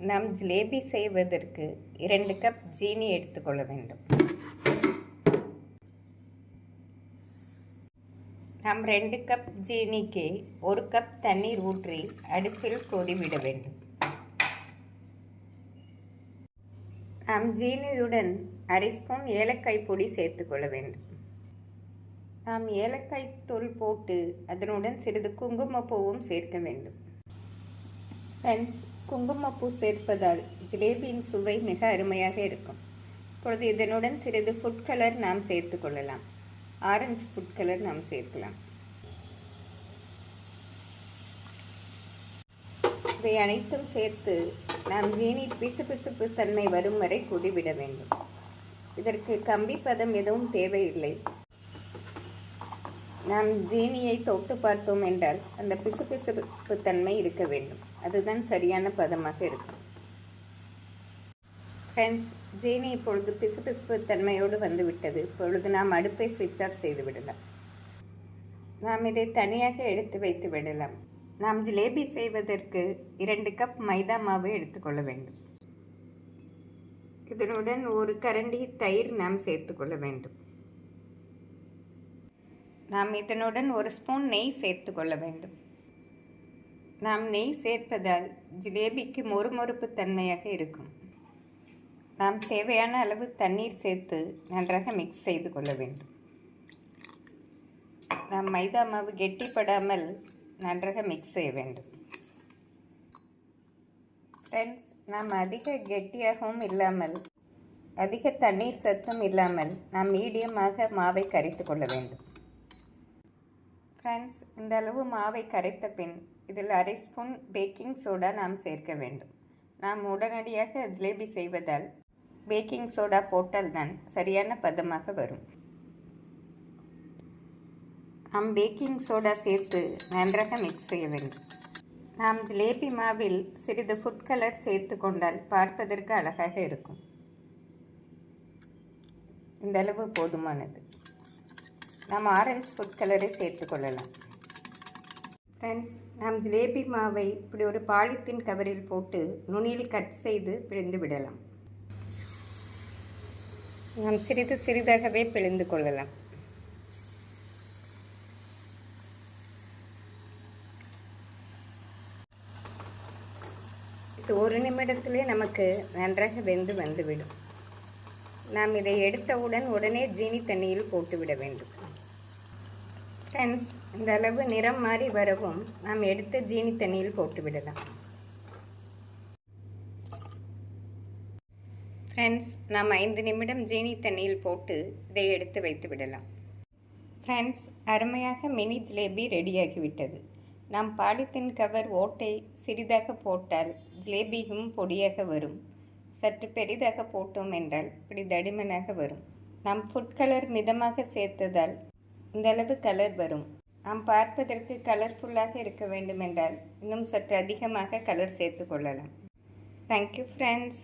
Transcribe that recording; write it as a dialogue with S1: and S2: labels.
S1: நாம் ஜிலேபி செய்வதற்கு 2 கப் ஜீனி எடுத்துக்கொள்ள வேண்டும். நாம் 2 கப் ஜீனிக்கு 1 கப் தண்ணீர் ஊற்றி அடுப்பில் கொதிவிட வேண்டும். நாம் ஜீனியுடன் அரை ஸ்பூன் ஏலக்காய் பொடி சேர்த்துக்கொள்ள வேண்டும். நாம் ஏலக்காய் தூள் போட்டு அதனுடன் சிறிது குங்குமப்பூவும் சேர்க்க வேண்டும். ஃப்ரெண்ட்ஸ், குங்குமப்பூ சேர்ப்பதால் ஜிலேபியின் சுவை மிக அருமையாக இருக்கும். இப்பொழுது இதனுடன் சிறிது ஃபுட் கலர் நாம் சேர்த்து கொள்ளலாம். ஆரஞ்சு ஃபுட் கலர் நாம் சேர்க்கலாம். இவை அனைத்தும் சேர்த்து நாம் ஜீனி பிசுபிசுப்பு தன்மை வரும் வரை கொதிவிட வேண்டும். இதற்கு கம்பி பதம் எதுவும் தேவையில்லை. நாம் ஜீனியை தொட்டு பார்த்தோம் என்றால் அந்த பிசுபிசுப்பு தன்மை இருக்க வேண்டும். அதுதான் சரியான பதமாக இருக்கும். ஃப்ரெண்ட்ஸ், ஜீனி இப்பொழுது பிசுபிசுப்பு தன்மையோடு வந்துவிட்டது. இப்பொழுது நாம் அடுப்பை ஸ்விட்ச் ஆஃப் செய்து விடலாம். நாம் இதை தனியாக எடுத்து வைத்து விடலாம். நாம் ஜிலேபி செய்வதற்கு 2 கப் மைதா மாவு எடுத்துக்கொள்ள வேண்டும். இதனுடன் 1 கரண்டி தயிர் நாம் சேர்த்துக்கொள்ள வேண்டும். நாம் இதனுடன் 1 ஸ்பூன் நெய் சேர்த்து கொள்ள வேண்டும். நாம் நெய் சேர்ப்பதால் ஜிலேபிக்கு மொறுமொறுப்பு தன்மையாக இருக்கும். நாம் தேவையான அளவு தண்ணீர் சேர்த்து நன்றாக மிக்ஸ் செய்து கொள்ள வேண்டும். நாம் மைதா மாவு கெட்டிப்படாமல் நன்றாக மிக்ஸ் செய்ய வேண்டும். ஃப்ரெண்ட்ஸ், நாம் அதிக கெட்டியாகவும் இல்லாமல் அதிக தண்ணீர் சத்தும் இல்லாமல் நாம் மீடியமாக மாவை கரைத்து கொள்ள வேண்டும். ஃப்ரெண்ட்ஸ், இந்த அளவு மாவை கரைத்த பின் இதில் அரை ஸ்பூன் பேக்கிங் சோடா நாம் சேர்க்க வேண்டும். நாம் உடனடியாக ஜிலேபி செய்வதால் பேக்கிங் சோடா போட்டால்தான் சரியான பதமாக வரும். நாம் பேக்கிங் சோடா சேர்த்து நன்றாக மிக்ஸ் செய்ய வேண்டும். நாம் ஜிலேபி மாவில் சிறிது ஃபுட் கலர் சேர்த்து கொண்டால் பார்ப்பதற்கு அழகாக இருக்கும். இந்த அளவு போதுமானது. நாம் ஆரஞ்சு ஃபுட் கலரை சேர்த்து கொள்ளலாம். ஃப்ரெண்ட்ஸ், நாம் ஜிலேபி மாவை இப்படி ஒரு பாலித்தீன் கவரில் போட்டு நுனியில் கட் செய்து பிழிந்து விடலாம். நாம் சிறிது சிறிதாகவே பிழிந்து கொள்ளலாம். இது 1 நிமிடத்திலே நமக்கு நன்றாக வெந்து வந்துவிடும். நாம் இதை எடுத்தவுடன் உடனே ஜீனி தண்ணியில் போட்டுவிட வேண்டும். ஃப்ரெண்ட்ஸ், இந்த அளவு நிறம் மாறி வரவும் நாம் எடுத்த ஜீனி தண்ணியில் போட்டு விடலாம். ஃப்ரெண்ட்ஸ், நாம் 5 நிமிடம் ஜீனி தண்ணியில் போட்டு இதை எடுத்து வைத்து விடலாம். ஃப்ரெண்ட்ஸ், அருமையாக மினி ஜிலேபி ரெடியாகிவிட்டது. நாம் பாலித்தீன் கவர் ஓட்டை சிறிதாக போட்டால் ஜிலேபியும் பொடியாக வரும். சற்று பெரிதாக போட்டோம் என்றால் இப்படி தடிமனாக வரும். நாம் ஃபுட் கலர் மிதமாக சேர்த்ததால் இந்த அளவு கலர் வரும். நாம் பார்ப்பதற்கு கலர்ஃபுல்லாக இருக்க வேண்டும் என்றால் இன்னும் சற்று அதிகமாக கலர் சேர்த்து கொள்ளலாம். Thank you friends.